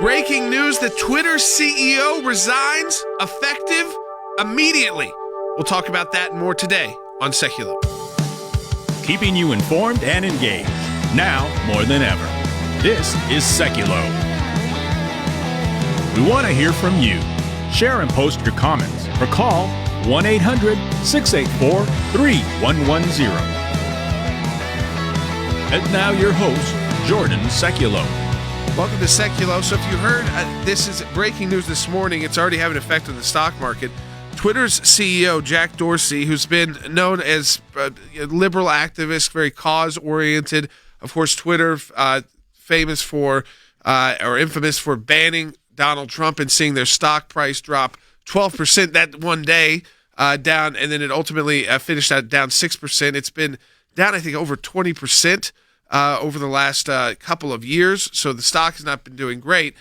Breaking news, the Twitter CEO resigns, effective immediately. We'll talk about that and more today on Seculo. Keeping you informed and engaged, now more than ever. This is Seculo. We want to hear from you. Share and post your comments or call 1-800-684-3110. And now your host, Jordan Seculo. Welcome to Seculo. So if you heard, this is breaking news this morning. It's already having an effect on the stock market. Twitter's CEO, Jack Dorsey, who's been known as a liberal activist, very cause-oriented. Of course, Twitter, famous for, or infamous for banning Donald Trump and seeing their stock price drop 12% that one day down, and then it ultimately finished out down 6%. It's been down, I think, over 20%. Over the last couple of years, so the stock has not been doing great.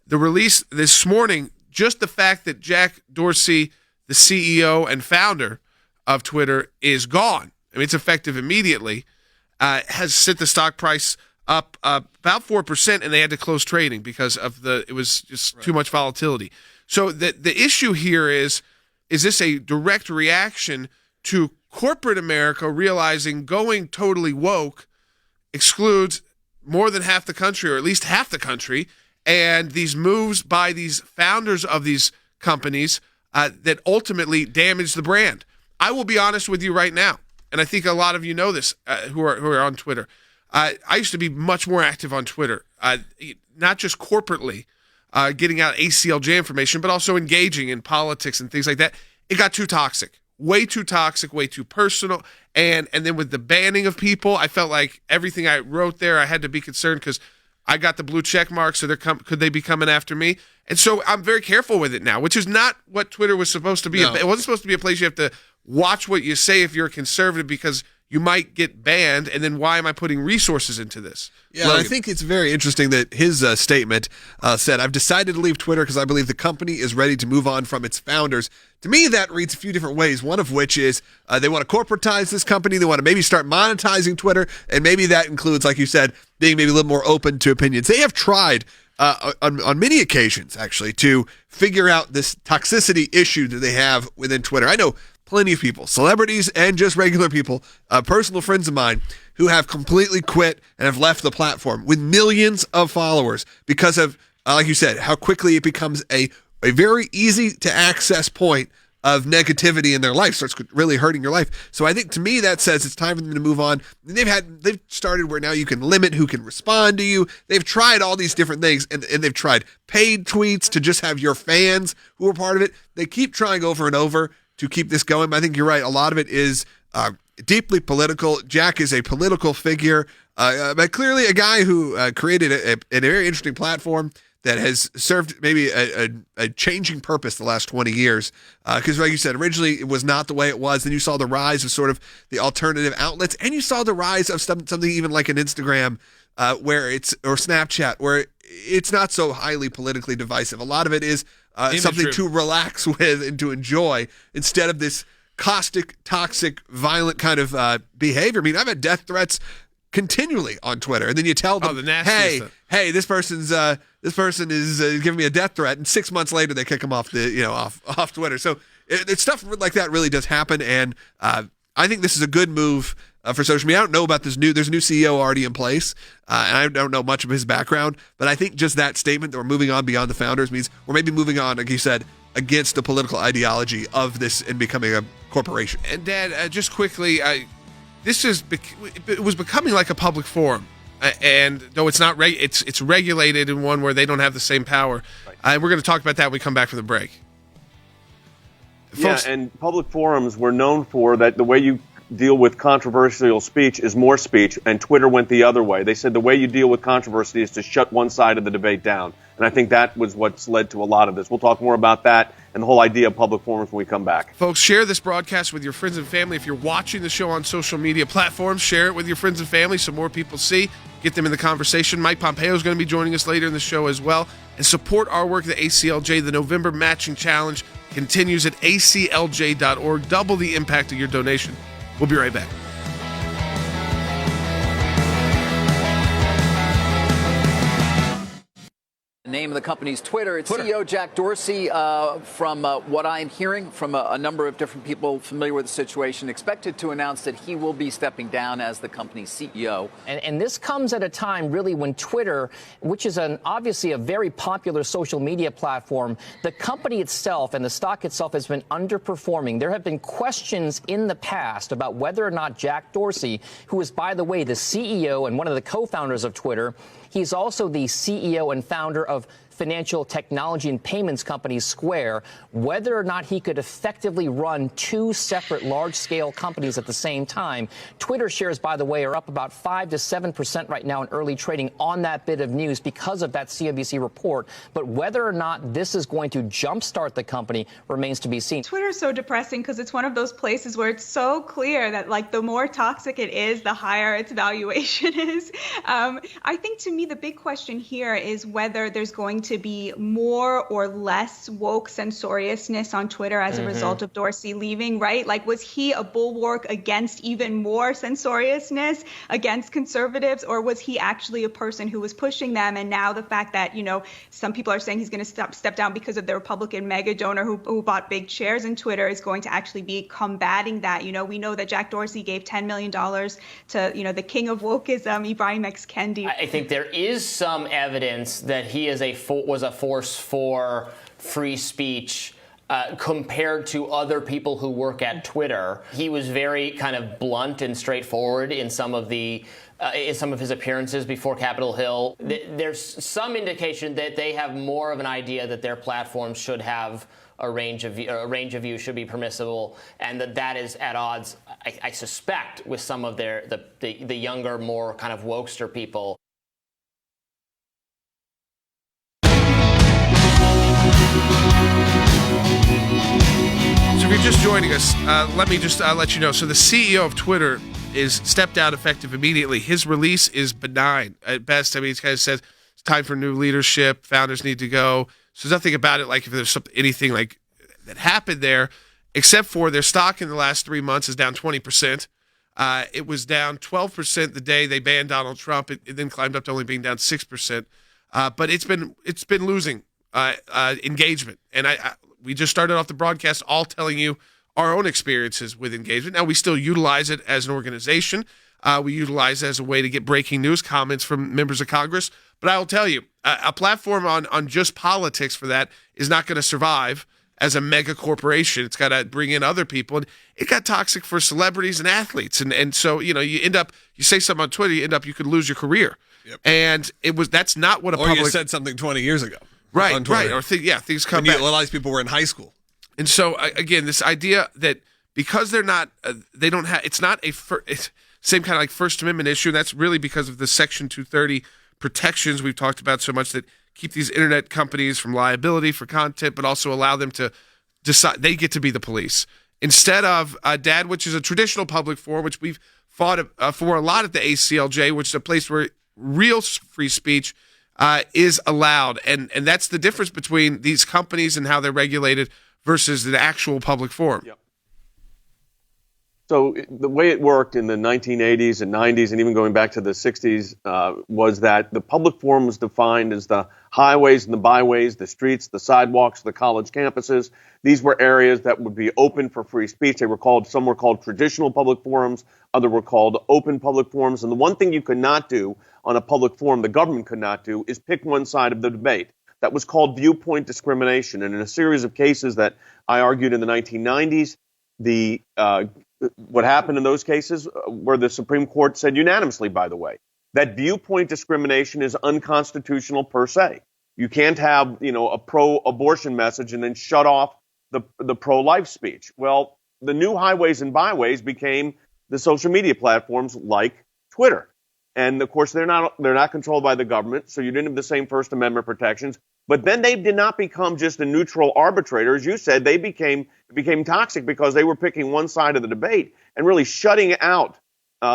The release this morning, just the fact that Jack Dorsey, the CEO and founder of Twitter, is gone, I mean, it's effective immediately, has sent the stock price up about 4%, and they had to close trading because of it was just too much volatility. So the issue here is this a direct reaction to corporate America realizing going totally woke excludes more than half the country, or at least half the country, and these moves by these founders of these companies that ultimately damage the brand. I will be honest with you right now, and I think a lot of you know this who are on Twitter. I used to be much more active on Twitter, not just corporately getting out ACLJ information, but also engaging in politics and things like that. It got too toxic. Way too toxic, way too personal, and then with the banning of people, I felt like everything I wrote there, I had to be concerned because I got the blue check mark, so could they be coming after me? And so I'm very careful with it now, which is not what Twitter was supposed to be. No. It wasn't supposed to be a place you have to watch what you say if you're a conservative because you might get banned, and then why am I putting resources into this? Yeah, I think it's very interesting that his statement said, "I've decided to leave Twitter because I believe the company is ready to move on from its founders." To me, that reads a few different ways, one of which is they want to corporatize this company. They want to maybe start monetizing Twitter, and maybe that includes, like you said, being maybe a little more open to opinions. They have tried on many occasions, actually, to figure out this toxicity issue that they have within Twitter. I know plenty of people, celebrities and just regular people, personal friends of mine, who have completely quit and have left the platform with millions of followers because of, like you said, how quickly it becomes a very easy to access point of negativity in their life, starts really hurting your life. So I think, to me, that says it's time for them to move on. They've started where now you can limit who can respond to you. They've tried all these different things, and they've tried paid tweets to just have your fans who are part of it. They keep trying over and over to keep this going. But I think you're right. A lot of it is deeply political. Jack is a political figure, but clearly a guy who created a very interesting platform that has served maybe a changing purpose the last 20 years. Because like you said, originally it was not the way it was. Then you saw the rise of sort of the alternative outlets, and you saw the rise of something even like an Instagram or Snapchat, where it's not so highly politically divisive. A lot of it is something to relax with and to enjoy instead of this caustic, toxic, violent kind of behavior. I mean, I've had death threats continually on Twitter, and then you tell them, "Hey, this person is giving me a death threat," and 6 months later they kick them off off Twitter. So it's stuff like that really does happen, and I think this is a good move for social media. I don't know about there's a new CEO already in place, and I don't know much of his background, but I think just that statement that we're moving on beyond the founders means we're maybe moving on, like you said, against the political ideology of this and becoming a corporation. And Dad, just quickly, it was becoming like a public forum, and though it's not, it's regulated in one where they don't have the same power. Right. We're going to talk about that when we come back from the break. Folks, and public forums were known for that. The way you deal with controversial speech is more speech, and Twitter went the other way. They said the way you deal with controversy is to shut one side of the debate down, and I think that was what's led to a lot of this. We'll talk more about that and the whole idea of public forums when we come back. Folks, share this broadcast with your friends and family. If you're watching the show on social media platforms, share it with your friends and family so more people see. Get them in the conversation. Mike Pompeo is going to be joining us later in the show as well. And support our work at the ACLJ. The November Matching Challenge continues at aclj.org. Double the impact of your donation. We'll be right back. The name of the company's Twitter. It's CEO Jack Dorsey, from what I'm hearing from a number of different people familiar with the situation, expected to announce that he will be stepping down as the company's CEO. And this comes at a time, really, when Twitter, which is obviously a very popular social media platform, the company itself and the stock itself has been underperforming. There have been questions in the past about whether or not Jack Dorsey, who is, by the way, the CEO and one of the co-founders of Twitter, he's also the CEO and founder of financial technology and payments company Square, whether or not he could effectively run two separate large-scale companies at the same time. Twitter shares, by the way, are up about 5 to 7% right now in early trading on that bit of news because of that CNBC report. But whether or not this is going to jumpstart the company remains to be seen. Twitter is so depressing because it's one of those places where it's so clear that, like, the more toxic it is, the higher its valuation is. I think, to me, the big question here is whether there's going to be more or less woke censoriousness on Twitter as a result of Dorsey leaving, right? Like, was he a bulwark against even more censoriousness against conservatives, or was he actually a person who was pushing them? And now the fact that, some people are saying he's going to step down because of the Republican mega donor who bought big shares in Twitter is going to actually be combating that. We know that Jack Dorsey gave $10 million to, the king of wokeism, Ibrahim X. Kendi. I think there is some evidence that he is was a force for free speech compared to other people who work at Twitter. He was very kind of blunt and straightforward in some of his appearances before Capitol Hill. There's some indication that they have more of an idea that their platforms should have a range of view should be permissible, and that is at odds, I suspect, with some of the younger, more kind of wokester people. So if you're just joining us, let me just let you know. So the CEO of Twitter is stepped out effective immediately. His release is benign at best. I mean, he kind of says it's time for new leadership. Founders need to go. So there's nothing about it like if there's anything like that happened there, except for their stock in the last 3 months is down 20%. It was down 12% the day they banned Donald Trump. It then climbed up to only being down 6%. But it's been losing engagement. And we just started off the broadcast all telling you our own experiences with engagement. Now, we still utilize it as an organization. We utilize it as a way to get breaking news, comments from members of Congress. But I will tell you, a platform on just politics for that is not going to survive as a mega corporation. It's got to bring in other people. And it got toxic for celebrities and athletes. And so, you end up, you say something on Twitter, you could lose your career. Yep. And that's not what a public... Or you said something 20 years ago. Right. Or things come back. A lot of these people were in high school. And so, again, this idea that because they're not, they don't have, it's not it's same kind of like First Amendment issue. And that's really because of the Section 230 protections we've talked about so much that keep these internet companies from liability for content, but also allow them to decide they get to be the police. Instead of DAD, which is a traditional public forum, which we've fought for a lot at the ACLJ, which is a place where real free speech is allowed. And that's the difference between these companies and how they're regulated versus the actual public forum. Yep. So the way it worked in the 1980s and 90s and even going back to the 60s was that the public forum was defined as the highways and the byways, the streets, the sidewalks, the college campuses. These were areas that would be open for free speech. Some were called traditional public forums, others were called open public forums. And the one thing you could not do on a public forum, the government could not do, is pick one side of the debate. That was called viewpoint discrimination. And in a series of cases that I argued in the 1990s, what happened in those cases, where the Supreme Court said unanimously, by the way, that viewpoint discrimination is unconstitutional per se. You can't have, a pro-abortion message and then shut off the pro-life speech. Well, the new highways and byways became the social media platforms like Twitter. And of course, they're not controlled by the government, so you didn't have the same First Amendment protections. But then they did not become just a neutral arbitrator. As you said, they became toxic because they were picking one side of the debate and really shutting out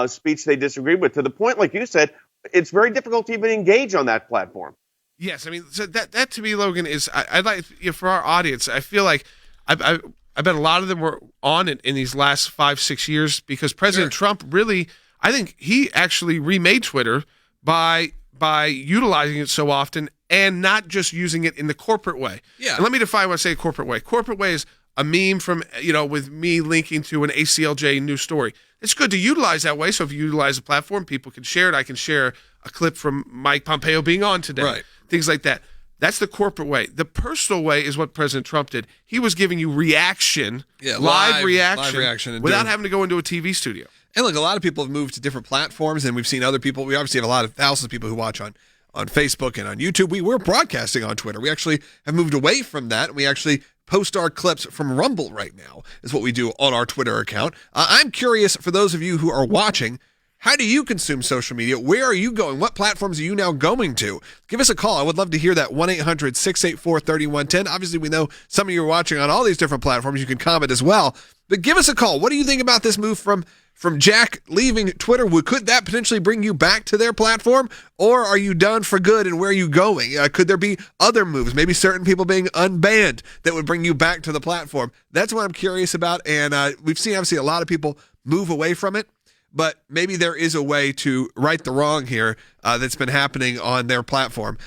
speech they disagreed with, to the point, like you said, it's very difficult to even engage on that platform. Yes, I mean, so that to me, Logan, is I'd like, for our audience, I feel like I bet a lot of them were on it in these last 5-6 years because President Trump really, I think he actually remade Twitter by utilizing it so often and not just using it in the corporate way. Yeah. And let me define when I say corporate way. Corporate way is a meme from, with me linking to an ACLJ news story. It's good to utilize that way. So if you utilize a platform, people can share it. I can share a clip from Mike Pompeo being on today. Right. Things like that. That's the corporate way. The personal way is what President Trump did. He was giving you reaction, live reaction without having to go into a TV studio. And look, a lot of people have moved to different platforms, and we've seen other people. We obviously have thousands of people who watch on Facebook and on YouTube. We're broadcasting on Twitter. We actually have moved away from that. We actually post our clips from Rumble right now is what we do on our Twitter account. I'm curious, for those of you who are watching, how do you consume social media? Where are you going? What platforms are you now going to? Give us a call. I would love to hear that. 1-800-684-3110. Obviously, we know some of you are watching on all these different platforms. You can comment as well. But give us a call. What do you think about this move from Jack leaving Twitter? Could that potentially bring you back to their platform? Or are you done for good, and where are you going? Could there be other moves, maybe certain people being unbanned, that would bring you back to the platform? That's what I'm curious about. And we've seen, obviously, a lot of people move away from it. But maybe there is a way to right the wrong here that's been happening on their platform.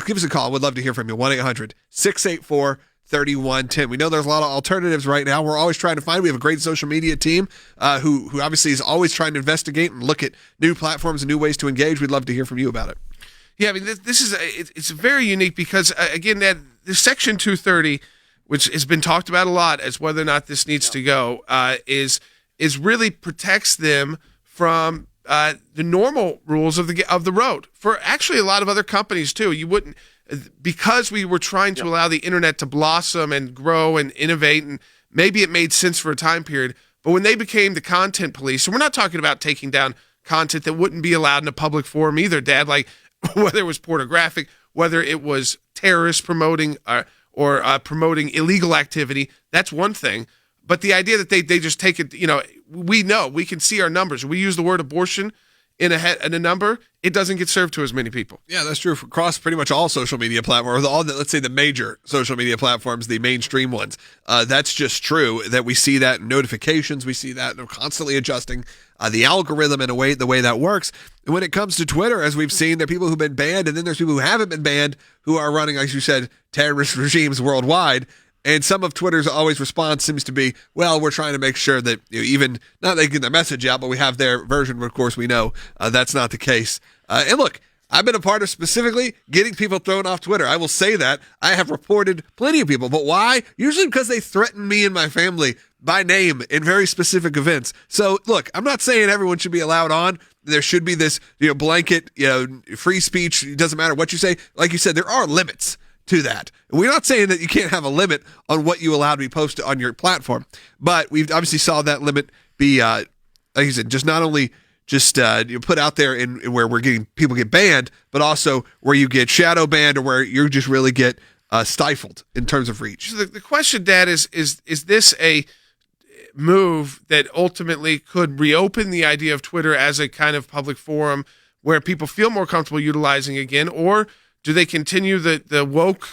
Give us a call. We'd love to hear from you. 1-800-684-3110. We know there's a lot of alternatives right now. We're always trying to find. We have a great social media team who obviously is always trying to investigate and look at new platforms and new ways to engage. We'd love to hear from you about it. Yeah, I mean, this is it's very unique because, again, that the Section 230, which has been talked about a lot as whether or not this needs to go, is really protects them from the normal rules of the road. For actually a lot of other companies too, you wouldn't, because we were trying to allow the internet to blossom and grow and innovate, and maybe it made sense for a time period. But when they became the content police, and we're not talking about taking down content that wouldn't be allowed in a public forum either, Dad, like whether it was pornographic, whether it was terrorists promoting or promoting illegal activity, that's one thing. But the idea that they just take it, we know, we can see our numbers. We use the word abortion in a number, it doesn't get served to as many people. Yeah, that's true across pretty much all social media platforms, let's say the major social media platforms, the mainstream ones. That's just true that we see that in notifications. We see that, and constantly adjusting the algorithm in the way that works. And when it comes to Twitter, as we've seen, there are people who've been banned, and then there's people who haven't been banned who are running, like you said, terrorist regimes worldwide. And some of Twitter's always response seems to be, well, we're trying to make sure that even, not they get their message out, but we have their version, but of course we know that's not the case. And look, I've been a part of specifically getting people thrown off Twitter. I will say that. I have reported plenty of people. But why? Usually because they threaten me and my family by name in very specific events. So look, I'm not saying everyone should be allowed on. There should be this blanket free speech. It doesn't matter what you say. Like you said, there are limits to that. We're not saying that you can't have a limit on what you allow to be posted on your platform, but we've obviously saw that limit be, like you said, just not only just you put out there in where we're getting people get banned, but also where you get shadow banned or where you just really get stifled in terms of reach. So the question, Dad, is this a move that ultimately could reopen the idea of Twitter as a kind of public forum where people feel more comfortable utilizing again, or do they continue the woke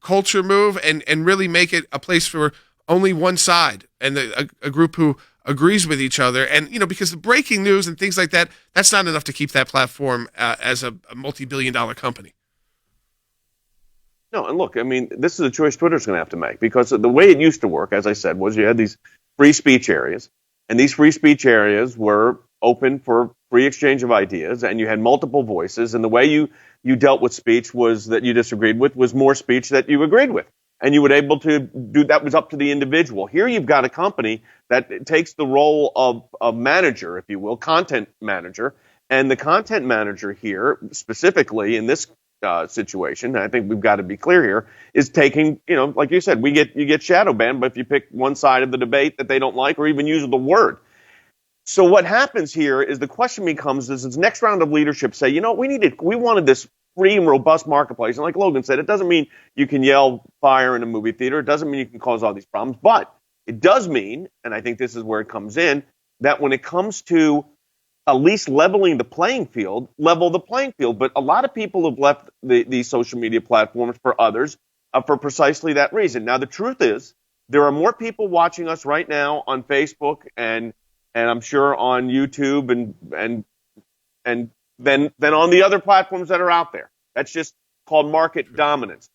culture move and really make it a place for only one side and a group who agrees with each other? And, because the breaking news and things like that, that's not enough to keep that platform as a multi-billion-dollar company. No, and look, I mean, this is a choice Twitter's going to have to make, because the way it used to work, as I said, was you had these free speech areas, and these free speech areas were open for free exchange of ideas, and you had multiple voices, and the way you dealt with speech was that you disagreed with was more speech that you agreed with. And you were able to do that, was up to the individual. Here you've got a company that takes the role of a manager, if you will, content manager. And the content manager here, specifically in this situation, and I think we've got to be clear here, is taking, like you said, you get shadow banned, but if you pick one side of the debate that they don't like or even use the word. So what happens here is the question becomes, does this next round of leadership say, we wanted this free and robust marketplace. And like Logan said, it doesn't mean you can yell fire in a movie theater. It doesn't mean you can cause all these problems. But it does mean, and I think this is where it comes in, that when it comes to at least leveling the playing field, level the playing field. But a lot of people have left these social media platforms for others for precisely that reason. Now, the truth is, there are more people watching us right now on Facebook and I'm sure on YouTube and than on the other platforms that are out there. That's just called market dominance.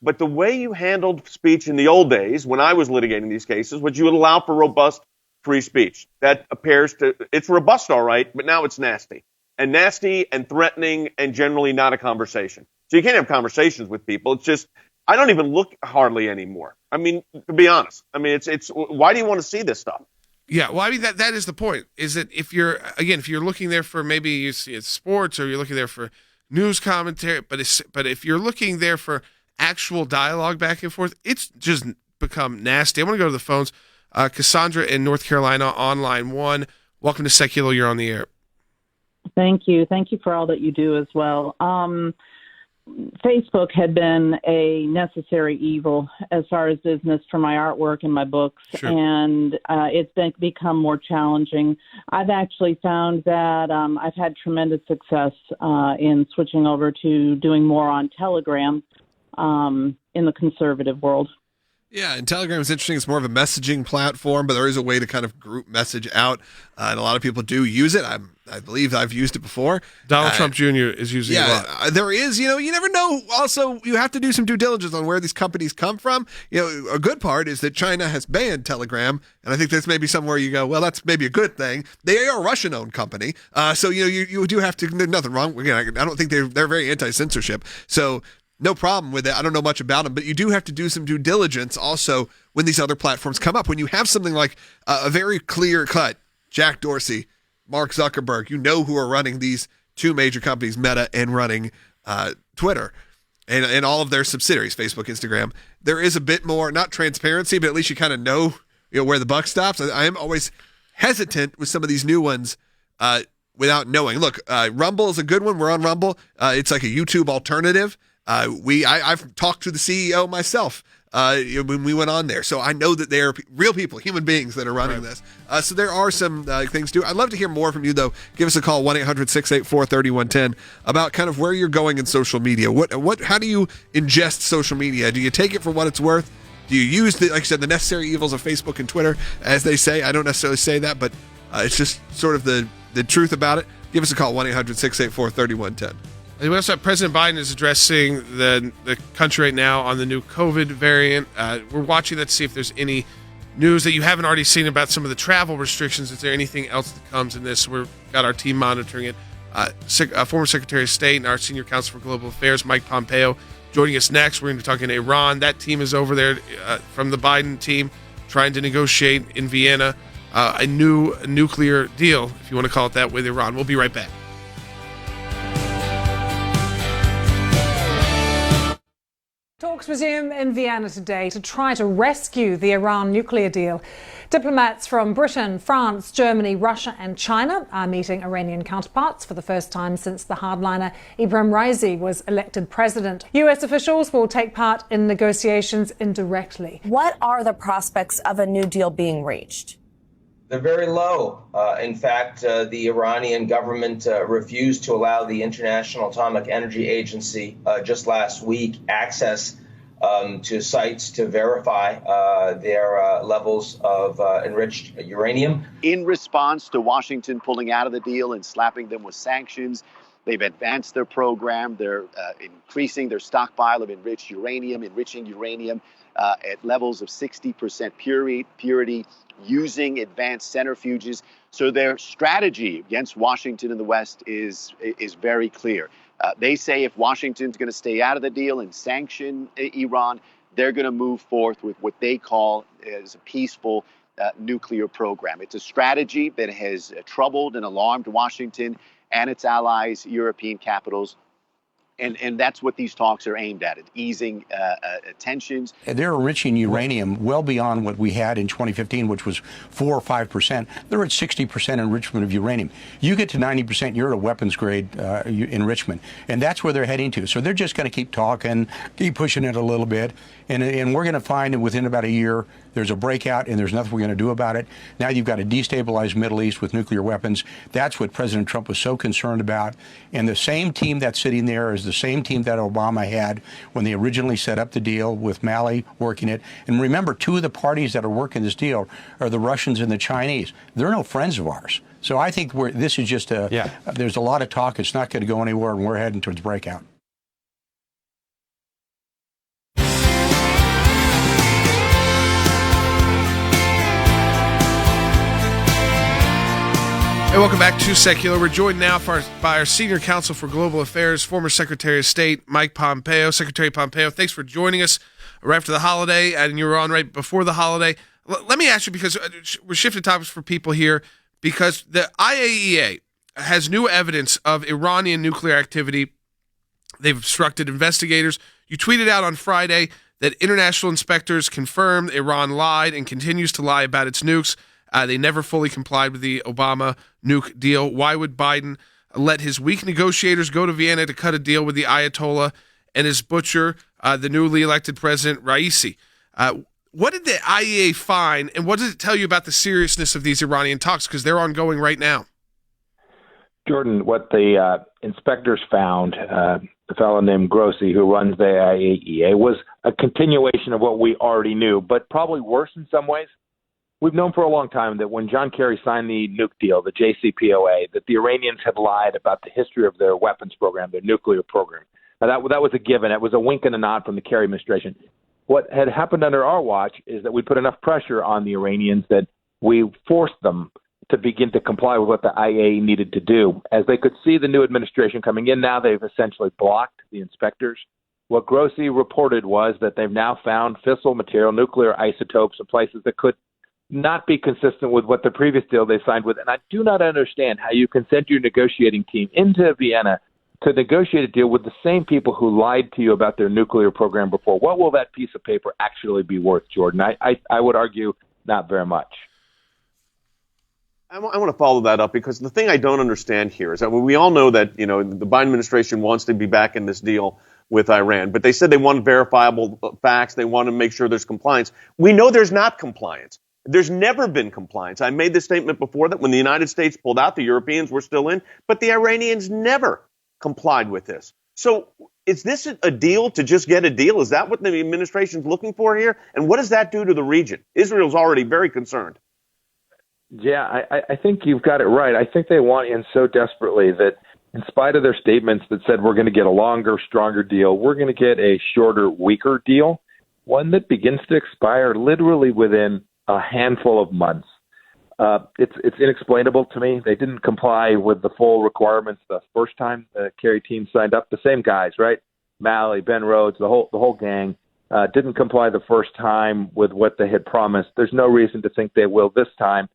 But the way you handled speech in the old days, when I was litigating these cases, was you would allow for robust free speech. That appears to, it's robust, all right, but now it's nasty. And nasty and threatening and generally not a conversation. So you can't have conversations with people. It's just, I don't even look hardly anymore. I mean, to be honest, I mean, it's why do you want to see this stuff? Yeah, well, I mean, that is the point, is that if you're looking there for maybe you see it's sports or you're looking there for news commentary, but if you're looking there for actual dialogue back and forth, it's just become nasty. I want to go to the phones. Cassandra in North Carolina on line 1. Welcome to Secular. You're on the air. Thank you. Thank you for all that you do as well. Facebook had been a necessary evil as far as business for my artwork and my books, Sure. and it's become more challenging. I've actually found that I've had tremendous success in switching over to doing more on Telegram in the conservative world. Yeah, and Telegram is interesting. It's more of a messaging platform, but there is a way to kind of group message out, and a lot of people do use it. I believe I've used it before. Donald Trump Jr. is using it a lot. There is, you never know. Also, you have to do some due diligence on where these companies come from. A good part is that China has banned Telegram, and I think that's maybe somewhere you go, well, that's maybe a good thing. They are a Russian-owned company, so you do have to. There's nothing wrong. Again, I don't think they're very anti-censorship, so. No problem with it. I don't know much about them, but you do have to do some due diligence also when these other platforms come up. When you have something like a very clear cut, Jack Dorsey, Mark Zuckerberg, you know who are running these two major companies, Meta and running Twitter, and all of their subsidiaries, Facebook, Instagram. There is a bit more, not transparency, but at least you kind of know where the buck stops. I am always hesitant with some of these new ones without knowing. Look, Rumble is a good one. We're on Rumble. It's like a YouTube alternative. I've talked to the CEO myself when we went on there, so I know that they are real people, human beings that are running this. So there are some things to do. I'd love to hear more from you, though. Give us a call, 1-800-684-3110, about kind of where you're going in social media. How do you ingest social media? Do you take it for what it's worth? Do you use, like I said, the necessary evils of Facebook and Twitter, as they say? I don't necessarily say that, but it's just sort of the truth about it. Give us a call, 1-800-684-3110. And we also have President Biden is addressing the country right now on the new COVID variant. We're watching that to see if there's any news that you haven't already seen about some of the travel restrictions. Is there anything else that comes in this? We've got our team monitoring it. Former Secretary of State and our Senior Counsel for Global Affairs, Mike Pompeo, joining us next. We're going to be talking to Iran. That team is over there from the Biden team trying to negotiate in Vienna a new nuclear deal, if you want to call it that, with Iran. We'll be right back. Talks resume in Vienna today to try to rescue the Iran nuclear deal. Diplomats from Britain, France, Germany, Russia and China are meeting Iranian counterparts for the first time since the hardliner Ebrahim Raisi was elected president. US officials will take part in negotiations indirectly. What are the prospects of a new deal being reached? They're very low. In fact, the Iranian government refused to allow the International Atomic Energy Agency just last week access to sites to verify their levels of enriched uranium. In response to Washington pulling out of the deal and slapping them with sanctions, they've advanced their program. They're increasing their stockpile of enriching uranium at levels of 60% purity, using advanced centrifuges. So their strategy against Washington and the West is very clear. They say if Washington's going to stay out of the deal and sanction Iran, they're going to move forth with what they call as a peaceful nuclear program. It's a strategy that has troubled and alarmed Washington and its allies, European capitals. And that's what these talks are aimed at easing tensions. They're enriching uranium well beyond what we had in 2015, which was 4 or 5%. They're at 60% enrichment of uranium. You get to 90%, you're at a weapons grade enrichment. And that's where they're heading to. So they're just going to keep talking, keep pushing it a little bit. And we're going to find that within about a year, there's a breakout and there's nothing we're going to do about it. Now you've got a destabilized Middle East with nuclear weapons. That's what President Trump was so concerned about. And the same team that's sitting there is the same team that Obama had when they originally set up the deal with Malley working it. And remember, two of the parties that are working this deal are the Russians and the Chinese. They're no friends of ours. So I think this is just there's a lot of talk. It's not going to go anywhere, and we're heading towards breakout. Hey, welcome back to Secular. We're joined now by our Senior Counsel for Global Affairs, former Secretary of State, Mike Pompeo. Secretary Pompeo, thanks for joining us right after the holiday, and you were on right before the holiday. Let me ask you, because we're shifting topics for people here, because the IAEA has new evidence of Iranian nuclear activity. They've obstructed investigators. You tweeted out on Friday that international inspectors confirmed Iran lied and continues to lie about its nukes. They never fully complied with the Obama nuke deal. Why would Biden let his weak negotiators go to Vienna to cut a deal with the Ayatollah and his butcher, the newly elected president, Raisi? What did the IAEA find, and what does it tell you about the seriousness of these Iranian talks? Because they're ongoing right now. Jordan, what the inspectors found, the fellow named Grossi, who runs the IAEA, was a continuation of what we already knew, but probably worse in some ways. We've known for a long time that when John Kerry signed the nuke deal, the JCPOA, that the Iranians had lied about the history of their weapons program, their nuclear program. Now, that was a given. It was a wink and a nod from the Kerry administration. What had happened under our watch is that we put enough pressure on the Iranians that we forced them to begin to comply with what the IAEA needed to do. As they could see the new administration coming in, now they've essentially blocked the inspectors. What Grossi reported was that they've now found fissile material, nuclear isotopes in places that could not be consistent with what the previous deal they signed with. And I do not understand how you can send your negotiating team into Vienna to negotiate a deal with the same people who lied to you about their nuclear program before. What will that piece of paper actually be worth, Jordan? I would argue not very much. I want to follow that up, because the thing I don't understand here is that we all know that, the Biden administration wants to be back in this deal with Iran, but they said they want verifiable facts. They want to make sure there's compliance. We know there's not compliance. There's never been compliance. I made this statement before that when the United States pulled out, the Europeans were still in, but the Iranians never complied with this. So is this a deal to just get a deal? Is that what the administration's looking for here? And what does that do to the region? Israel's already very concerned. Yeah, I think you've got it right. I think they want in so desperately that in spite of their statements that said we're going to get a longer, stronger deal, we're going to get a shorter, weaker deal, one that begins to expire literally within a handful of months. It's inexplainable to me. They didn't comply with the full requirements the first time the Kerry team signed up. The same guys, right? Malley, Ben Rhodes, the whole gang didn't comply the first time with what they had promised. There's no reason to think they will this time.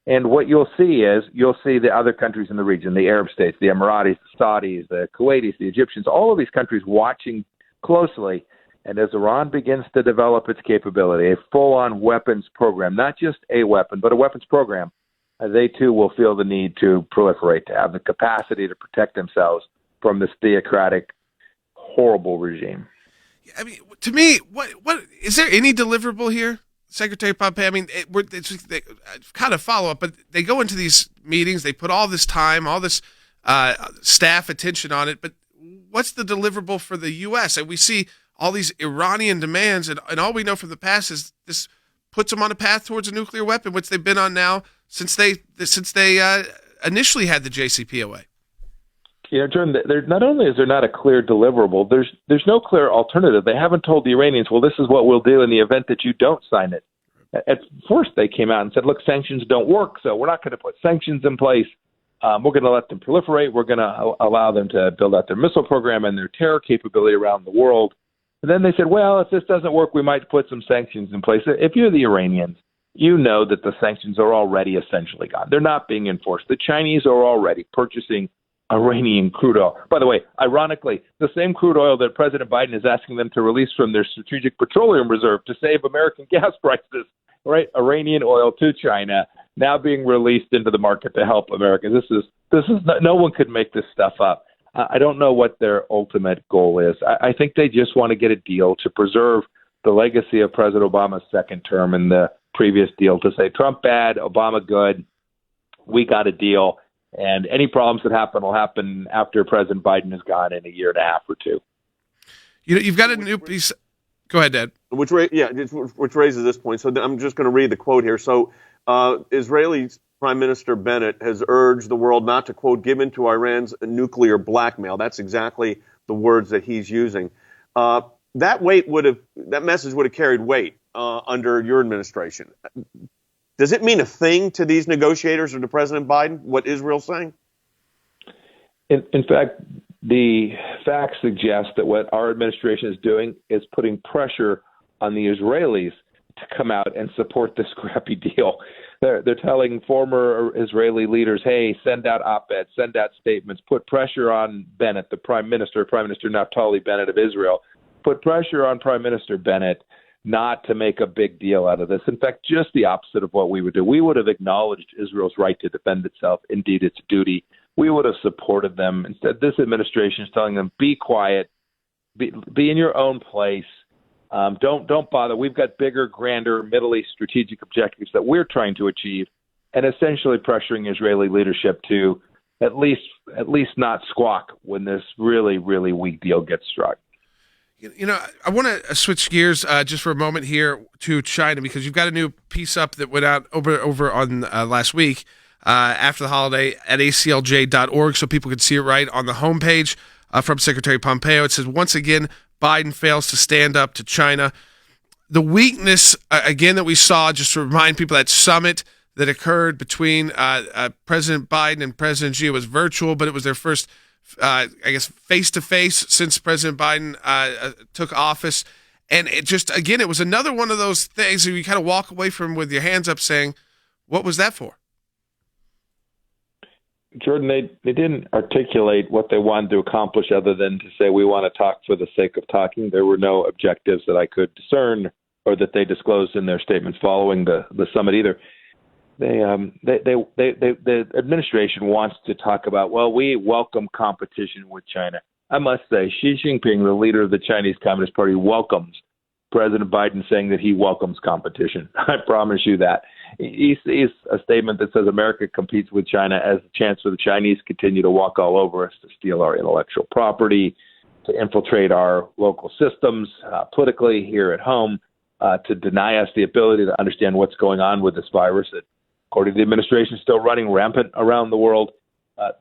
And what you'll see the other countries in the region, the Arab states, the Emiratis, the Saudis, the Kuwaitis, the Egyptians, all of these countries watching closely. And as Iran begins to develop its capability, a full-on weapons program, not just a weapon, but a weapons program, they too will feel the need to proliferate, to have the capacity to protect themselves from this theocratic, horrible regime. I mean, to me, what is there any deliverable here, Secretary Pompeo? I mean, it's kind of follow-up, but they go into these meetings, they put all this time, all this staff attention on it, but what's the deliverable for the U.S.? And we see all these Iranian demands, and all we know from the past is this puts them on a path towards a nuclear weapon, which they've been on now since they initially had the JCPOA. Jordan, not only is there not a clear deliverable, there's no clear alternative. They haven't told the Iranians, well, this is what we'll do in the event that you don't sign it. At first, they came out and said, look, sanctions don't work, so we're not going to put sanctions in place. We're going to let them proliferate. We're going to allow them to build out their missile program and their terror capability around the world. And then they said, well, if this doesn't work, we might put some sanctions in place. If you're the Iranians, you know that the sanctions are already essentially gone. They're not being enforced. The Chinese are already purchasing Iranian crude oil. By the way, ironically, the same crude oil that President Biden is asking them to release from their strategic petroleum reserve to save American gas prices, right? Iranian oil to China now being released into the market to help America. This is no one could make this stuff up. I don't know what their ultimate goal is. I think they just want to get a deal to preserve the legacy of President Obama's second term and the previous deal, to say Trump bad, Obama good, we got a deal, and any problems that happen will happen after President Biden is gone in a year and a half or two. You've got a new piece. Go ahead, Dad. Which raises this point. So I'm just going to read the quote here. So Israeli Prime Minister Bennett has urged the world not to, quote, give in to Iran's nuclear blackmail. That's exactly the words that he's using. That message would have carried weight under your administration. Does it mean a thing to these negotiators or to President Biden, what Israel's saying? In fact, the facts suggest that what our administration is doing is putting pressure on the Israelis to come out and support this crappy deal. They're telling former Israeli leaders, hey, send out op-eds, send out statements, put pressure on Bennett, the Prime Minister Naftali Bennett of Israel, put pressure on Prime Minister Bennett not to make a big deal out of this. In fact, just the opposite of what we would do. We would have acknowledged Israel's right to defend itself, indeed its duty. We would have supported them. Instead, this administration is telling them, be quiet, be in your own place. Don't bother. We've got bigger, grander Middle East strategic objectives that we're trying to achieve, and essentially pressuring Israeli leadership to at least not squawk when this really, really weak deal gets struck. You know, I want to switch gears just for a moment here to China, because you've got a new piece up that went out over on last week after the holiday at aclj.org, so people could see it right on the homepage from Secretary Pompeo. It says, once again, Biden fails to stand up to China. The weakness, again, that we saw, just to remind people, that summit that occurred between President Biden and President Xi was virtual, but it was their first face-to-face since President Biden took office. And it just, again, it was another one of those things that you kind of walk away from with your hands up saying, what was that for? Jordan, they didn't articulate what they wanted to accomplish other than to say, we want to talk for the sake of talking. There were no objectives that I could discern or that they disclosed in their statements following the summit either. The administration wants to talk about, well, we welcome competition with China. I must say, Xi Jinping, the leader of the Chinese Communist Party, welcomes President Biden saying that he welcomes competition. I promise you that. He's a statement that says America competes with China as a chance for the Chinese to continue to walk all over us, to steal our intellectual property, to infiltrate our local systems politically here at home, to deny us the ability to understand what's going on with this virus that, according to the administration, is still running rampant around the world.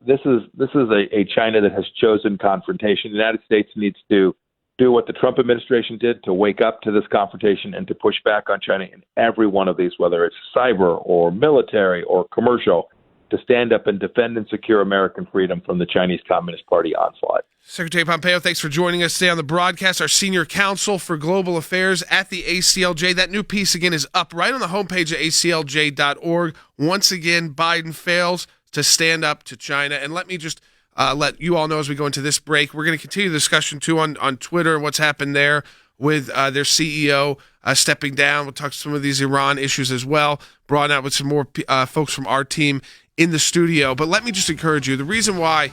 This is a China that has chosen confrontation. The United States needs to do what the Trump administration did, to wake up to this confrontation and to push back on China in every one of these, whether it's cyber or military or commercial, to stand up and defend and secure American freedom from the Chinese Communist Party onslaught. Secretary Pompeo, thanks for joining us today on the broadcast, our senior counsel for global affairs at the ACLJ. That new piece, again, is up right on the homepage of aclj.org. Once again, Biden fails to stand up to China. And let me just let you all know as we go into this break, we're going to continue the discussion, too, on Twitter and what's happened there with their CEO stepping down. We'll talk some of these Iran issues as well, brought out with some more folks from our team in the studio. But let me just encourage you, the reason why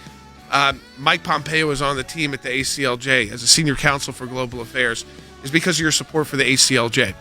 Mike Pompeo is on the team at the ACLJ as a senior counsel for global affairs is because of your support for the ACLJ.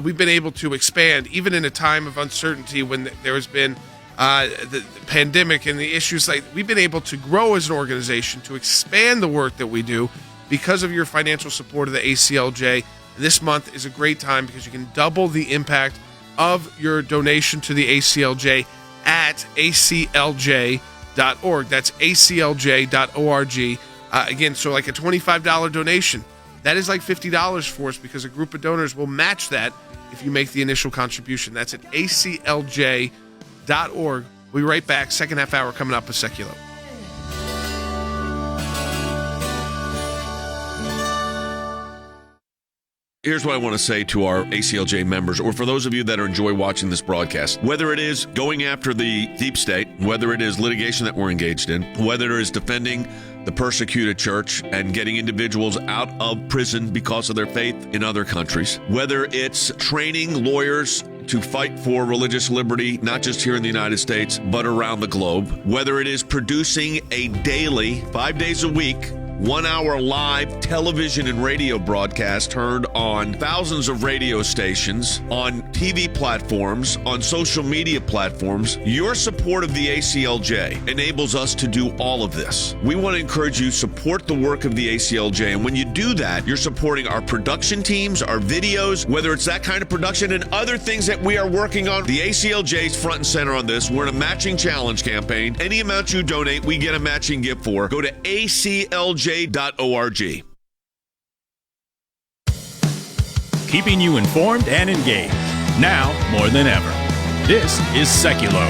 We've been able to expand, even in a time of uncertainty when there has been the pandemic and the issues, like we've been able to grow as an organization, to expand the work that we do because of your financial support of the ACLJ. This month is a great time because you can double the impact of your donation to the ACLJ at aclj.org. That's aclj.org. Again, so like a $25 donation, that is like $50 for us because a group of donors will match that if you make the initial contribution. That's at aclj.org. We'll be right back. Second half hour coming up with Seculo. Here's what I want to say to our ACLJ members, or for those of you that enjoy watching this broadcast. Whether it is going after the deep state, whether it is litigation that we're engaged in, whether it is defending the persecuted church and getting individuals out of prison because of their faith in other countries, whether it's training lawyers to fight for religious liberty, not just here in the United States, but around the globe, whether it is producing a daily, 5 days a week, 1 hour live television and radio broadcast heard on thousands of radio stations, on TV platforms, on social media platforms. Your support of the ACLJ enables us to do all of this. We want to encourage you to support the work of the ACLJ. And when you do that, you're supporting our production teams, our videos, whether it's that kind of production and other things that we are working on. The ACLJ is front and center on this. We're in a matching challenge campaign. Any amount you donate, we get a matching gift for. Go to aclj.org. Keeping you informed and engaged, now more than ever. This is Seculo.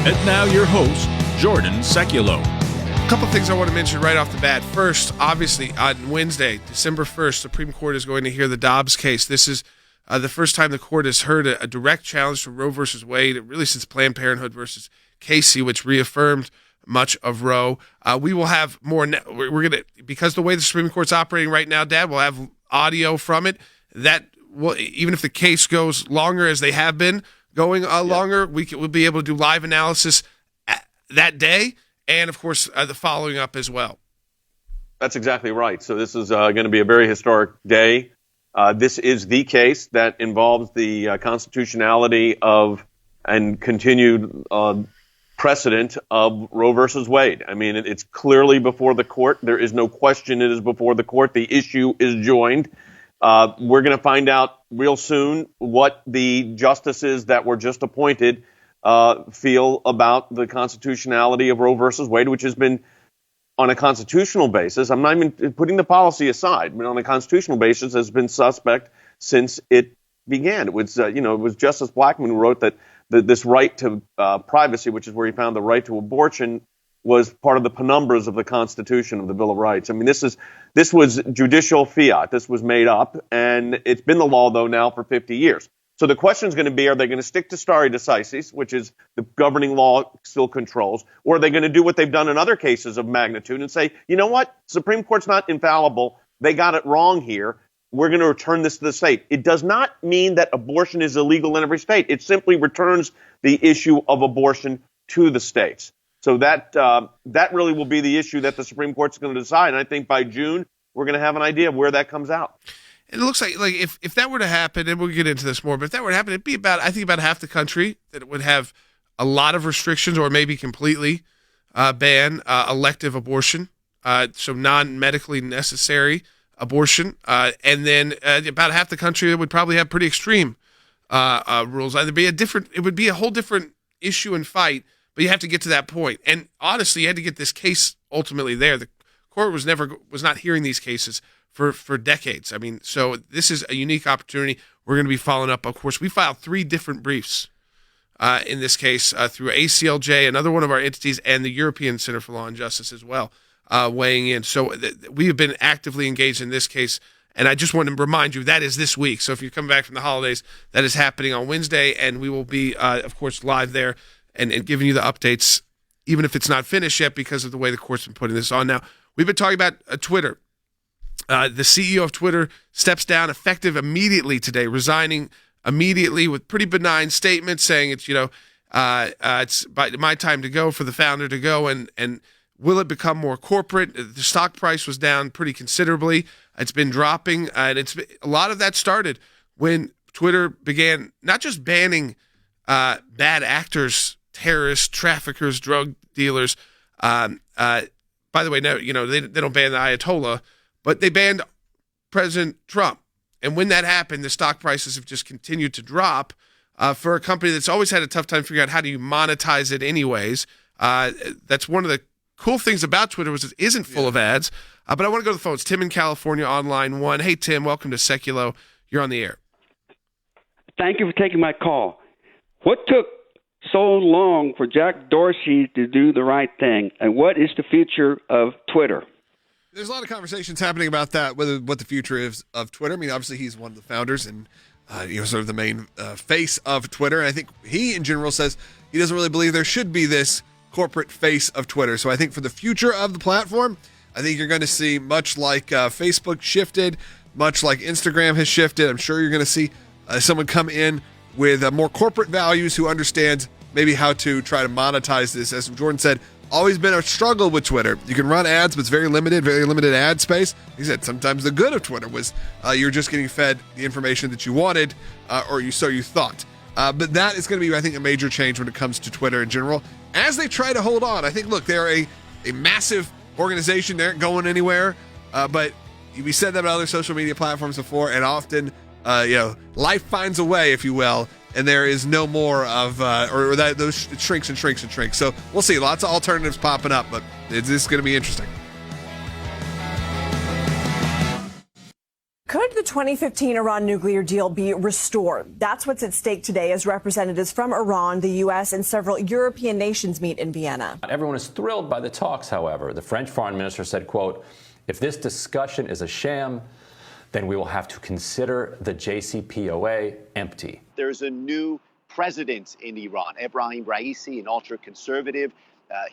And now your host, Jordan Seculo. A couple things I want to mention right off the bat. First, obviously, on Wednesday, December 1st, Supreme Court is going to hear the Dobbs case. This is the first time the court has heard a direct challenge to Roe versus Wade, really since Planned Parenthood versus Casey, which reaffirmed much of Roe. We will have more. We're going to, because the way the Supreme Court's operating right now, Dad, we'll have audio from it. That will, even if the case goes longer as they have been going longer, we'll be able to do live analysis that day. And, of course, the following up as well. That's exactly right. So this is going to be a very historic day. This is the case that involves the constitutionality of and continued precedent of Roe versus Wade. I mean, it's clearly before the court. There is no question it is before the court. The issue is joined. We're going to find out real soon what the justices that were just appointed feel about the constitutionality of Roe versus Wade, which has been on a constitutional basis. I'm not even putting the policy aside, but on a constitutional basis has been suspect since it began. It was, it was Justice Blackmun who wrote that this right to privacy, which is where he found the right to abortion, was part of the penumbras of the Constitution of the Bill of Rights. I mean, this was judicial fiat. This was made up, and it's been the law, though, now for 50 years. So the question is going to be, are they going to stick to stare decisis, which is the governing law still controls, or are they going to do what they've done in other cases of magnitude and say, you know what, Supreme Court's not infallible. They got it wrong here. We're going to return this to the state. It does not mean that abortion is illegal in every state. It simply returns the issue of abortion to the states. So that really will be the issue that the Supreme Court's going to decide. And I think by June, we're going to have an idea of where that comes out. It looks like if that were to happen, and we'll get into this more, but if that were to happen, it'd be about half the country that would have a lot of restrictions or maybe completely ban elective abortion, so non-medically necessary abortion, and then about half the country would probably have pretty extreme rules. It would be a whole different issue and fight, but you have to get to that point. And honestly, you had to get this case ultimately there. The court was not hearing these cases for decades. I mean, so this is a unique opportunity. We're going to be following up. Of course, we filed 3 different briefs in this case through ACLJ, another one of our entities, and the European Center for Law and Justice as well, weighing in. So we have been actively engaged in this case, and I just want to remind you that is this week. So if you're coming back from the holidays, that is happening on Wednesday, and we will be, of course, live there and giving you the updates, even if it's not finished yet because of the way the court's been putting this on. Now, we've been talking about Twitter. The CEO of Twitter steps down effective immediately today, resigning immediately with pretty benign statements saying it's my time to go, for the founder to go, and will it become more corporate? The stock price was down pretty considerably. It's been dropping, and a lot of that started when Twitter began not just banning bad actors, terrorists, traffickers, drug dealers. By the way, no, they don't ban the Ayatollah, but they banned President Trump. And when that happened, the stock prices have just continued to drop for a company that's always had a tough time figuring out how do you monetize it anyways. That's one of the cool things about Twitter was it isn't full of ads. But I want to go to the phones. Tim in California on line 1. Hey, Tim, welcome to Seculo. You're on the air. Thank you for taking my call. What took so long for Jack Dorsey to do the right thing, and what is the future of Twitter? There's a lot of conversations happening about that, what the future is of Twitter. I mean, obviously, he's one of the founders and sort of the main face of Twitter. And I think he, in general, says he doesn't really believe there should be this corporate face of Twitter. So I think for the future of the platform, I think you're going to see, much like Facebook shifted, much like Instagram has shifted, I'm sure you're going to see someone come in with more corporate values who understands maybe how to try to monetize this. As Jordan said, always been a struggle with Twitter. You can run ads, but it's very limited ad space. He said sometimes the good of Twitter was you're just getting fed the information that you wanted, or you thought. But that is going to be, I think, a major change when it comes to Twitter in general. As they try to hold on, I think, look, they're a massive organization. They aren't going anywhere. But we said that about other social media platforms before, and often, life finds a way, if you will, and there is no more of, or that those shrinks and shrinks and shrinks. So we'll see. Lots of alternatives popping up, but this is going to be interesting. Could the 2015 Iran nuclear deal be restored? That's what's at stake today as representatives from Iran, the U.S., and several European nations meet in Vienna. Everyone is thrilled by the talks, however. The French foreign minister said, quote, "If this discussion is a sham, then we will have to consider the JCPOA empty." There's a new president in Iran, Ebrahim Raisi, an ultra-conservative.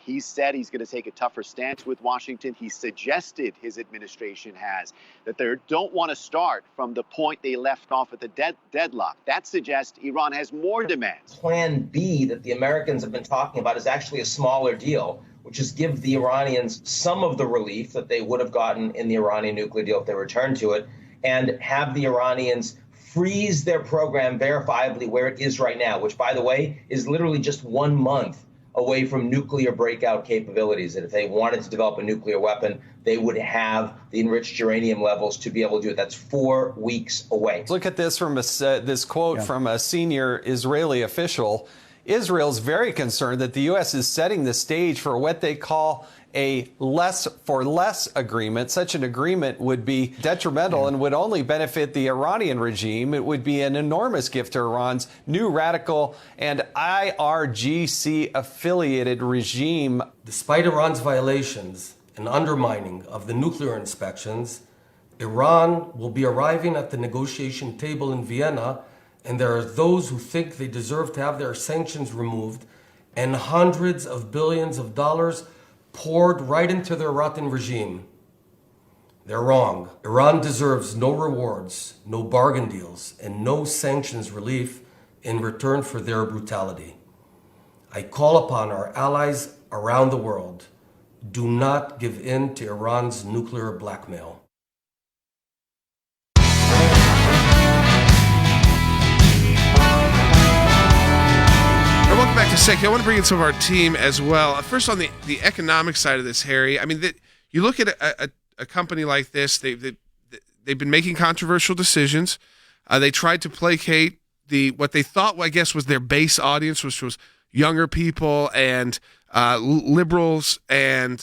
He said he's going to take a tougher stance with Washington. He suggested, his administration has, that they don't want to start from the point they left off at the deadlock. That suggests Iran has more demands. Plan B that the Americans have been talking about is actually a smaller deal, which is give the Iranians some of the relief that they would have gotten in the Iranian nuclear deal if they returned to it, and have the Iranians freeze their program verifiably where it is right now, which, by the way, is literally just 1 month away from nuclear breakout capabilities. And if they wanted to develop a nuclear weapon, they would have the enriched uranium levels to be able to do it. That's 4 weeks away. Look at this from this quote from a senior Israeli official. Israel's very concerned that the U.S. is setting the stage for what they call a less for less agreement. Such an agreement would be detrimental and would only benefit the Iranian regime. It would be an enormous gift to Iran's new radical and IRGC affiliated regime. Despite Iran's violations and undermining of the nuclear inspections, Iran will be arriving at the negotiation table in Vienna, and there are those who think they deserve to have their sanctions removed and hundreds of billions of dollars poured right into their rotten regime. They're wrong. Iran deserves no rewards, no bargain deals, and no sanctions relief in return for their brutality. I call upon our allies around the world, do not give in to Iran's nuclear blackmail. Welcome back to Second. I want to bring in some of our team as well. First, on the economic side of this, Harry, I mean, you look at a company like this, they've been making controversial decisions. They tried to placate what they thought, I guess, was their base audience, which was younger people and liberals and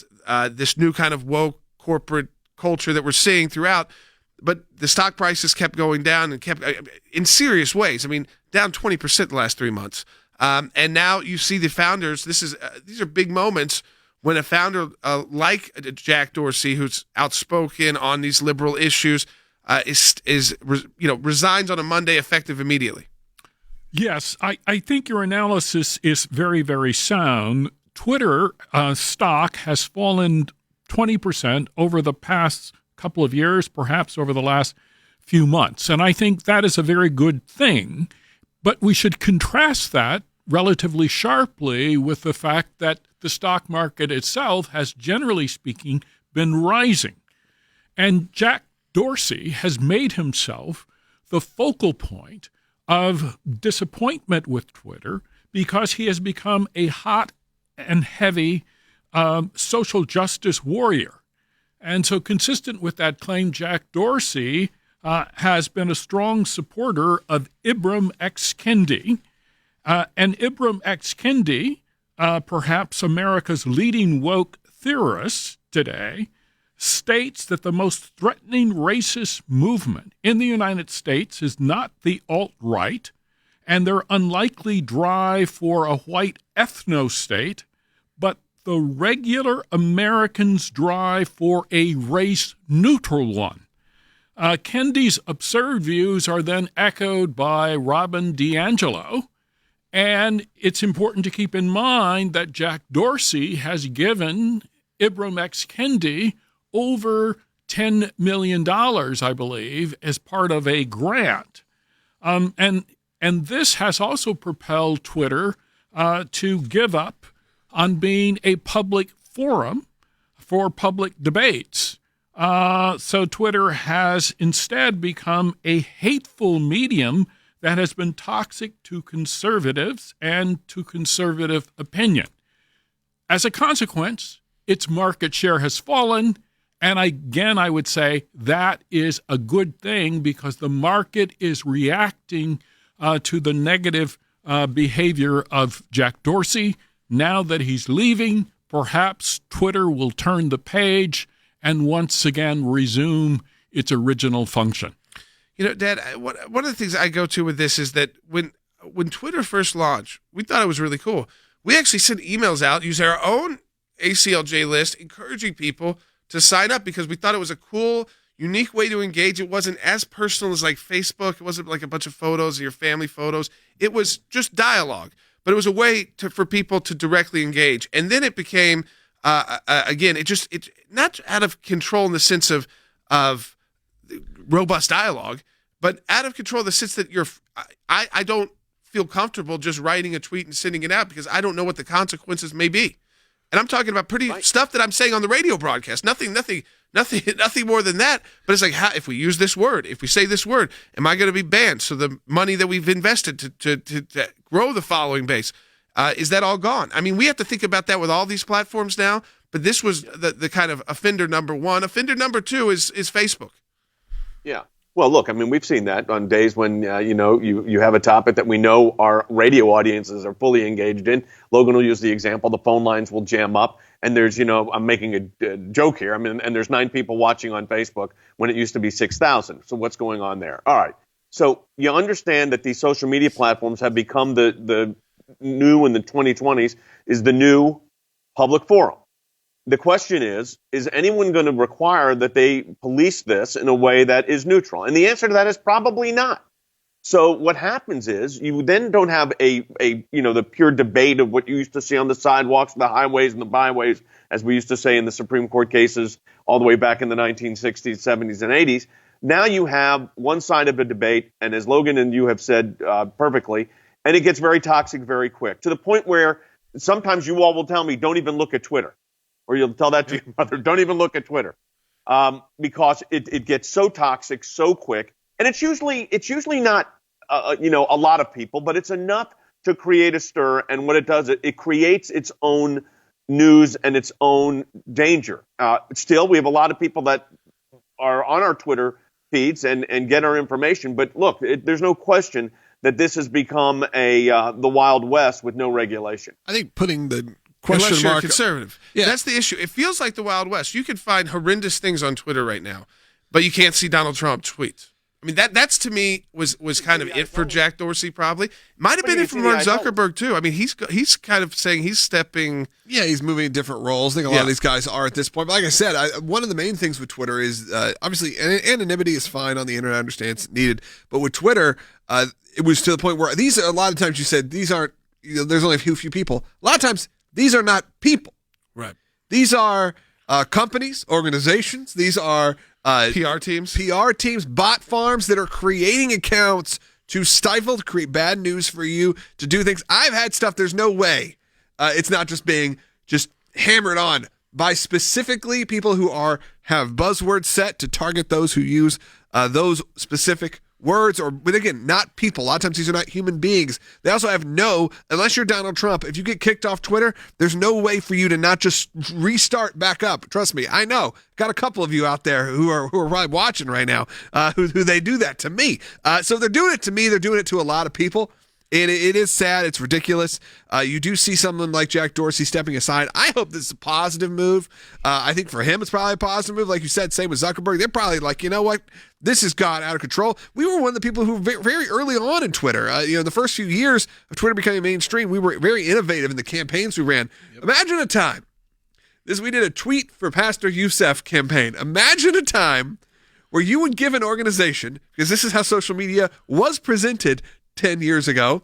this new kind of woke corporate culture that we're seeing throughout. But the stock prices kept going down and kept in serious ways. I mean, down 20% the last 3 months. And now you see the founders. These are big moments when a founder like Jack Dorsey, who's outspoken on these liberal issues, resigns on a Monday, effective immediately. Yes, I think your analysis is very, very sound. Twitter stock has fallen 20% over the past couple of years, perhaps over the last few months, and I think that is a very good thing. But we should contrast that relatively sharply with the fact that the stock market itself has, generally speaking, been rising. And Jack Dorsey has made himself the focal point of disappointment with Twitter because he has become a hot and heavy social justice warrior. And so consistent with that claim, Jack Dorsey has been a strong supporter of Ibram X. Kendi. And Ibram X. Kendi, perhaps America's leading woke theorist today, states that the most threatening racist movement in the United States is not the alt-right and their unlikely drive for a white ethno-state, but the regular Americans' drive for a race-neutral one. Kendi's absurd views are then echoed by Robin DiAngelo, and it's important to keep in mind that Jack Dorsey has given Ibram X. Kendi over $10 million, I believe, as part of a grant. And this has also propelled Twitter to give up on being a public forum for public debates. So Twitter has instead become a hateful medium that has been toxic to conservatives and to conservative opinion. As a consequence, its market share has fallen, and again, I would say that is a good thing because the market is reacting to the negative behavior of Jack Dorsey. Now that he's leaving, perhaps Twitter will turn the page and once again resume its original function. Dad, one of the things I go to with this is that when Twitter first launched, we thought it was really cool. We actually sent emails out using our own ACLJ list, encouraging people to sign up because we thought it was a cool, unique way to engage. It wasn't as personal as like Facebook. It wasn't like a bunch of photos of your family photos. It was just dialogue, but it was a way for people to directly engage. And then it became, again, it not out of control in the sense of robust dialogue, but out of control in the sense that I don't feel comfortable just writing a tweet and sending it out because I don't know what the consequences may be. And I'm talking about stuff that I'm saying on the radio broadcast. Nothing more than that. But it's like, if we use this word, if we say this word, am I going to be banned? So the money that we've invested to grow the following base, is that all gone? I mean, we have to think about that with all these platforms now. But this was the kind of offender number one. Offender number two is Facebook. Yeah. Well, look, I mean, we've seen that on days when, you have a topic that we know our radio audiences are fully engaged in. Logan will use the example. The phone lines will jam up. And there's, I'm making a joke here. I mean, and there's 9 people watching on Facebook when it used to be 6,000. So what's going on there? All right. So you understand that these social media platforms have become the new in the 2020s is the new public forum. The question is anyone going to require that they police this in a way that is neutral? And the answer to that is probably not. So what happens is you then don't have the pure debate of what you used to see on the sidewalks, the highways and the byways, as we used to say in the Supreme Court cases all the way back in the 1960s, 70s, and 80s. Now you have one side of a debate, and as Logan and you have said perfectly, and it gets very toxic very quick, to the point where sometimes you all will tell me, don't even look at Twitter. Or you'll tell that to your mother, don't even look at Twitter, because it gets so toxic so quick, and it's usually not a lot of people, but it's enough to create a stir. And what it does, it creates its own news and its own danger. Still, we have a lot of people that are on our Twitter feeds and get our information, but look, there's no question that this has become the Wild West with no regulation. I think putting the unless question you're mark. a conservative. Yeah. That's the issue. It feels like the Wild West. You can find horrendous things on Twitter right now, but you can't see Donald Trump tweets. I mean, that's to me was kind of it for Jack Dorsey. Probably might have been it for Mark Zuckerberg too. I mean, he's kind of saying he's stepping. Yeah, he's moving in different roles. I think a lot of these guys are at this point. But like I said, one of the main things with Twitter is obviously anonymity is fine on the internet. I understand it's needed, but with Twitter, it was to the point where a lot of times you said these aren't. There's only a few people. A lot of times these are not people. Right. These are companies, organizations. These are PR teams, bot farms that are creating accounts to stifle, to create bad news for you, to do things. I've had stuff. There's no way it's not just being just hammered on by specifically people who have buzzwords set to target those who use those specific words, but again, not people. A lot of times these are not human beings. They also have unless you're Donald Trump, if you get kicked off Twitter, there's no way for you to not just restart back up. Trust me, I know. Got a couple of you out there who are probably watching right now who they do that to me. So they're doing it to me. They're doing it to a lot of people. And it is sad. It's ridiculous. You do see someone like Jack Dorsey stepping aside. I hope this is a positive move. I think for him, it's probably a positive move. Like you said, same with Zuckerberg. They're probably like, you know what? This has got out of control. We were one of the people who were very early on in Twitter. The first few years of Twitter becoming mainstream, we were very innovative in the campaigns we ran. Yep. Imagine a time. We did a tweet for Pastor Youssef campaign. Imagine a time where you would give an organization, because this is how social media was presented 10 years ago,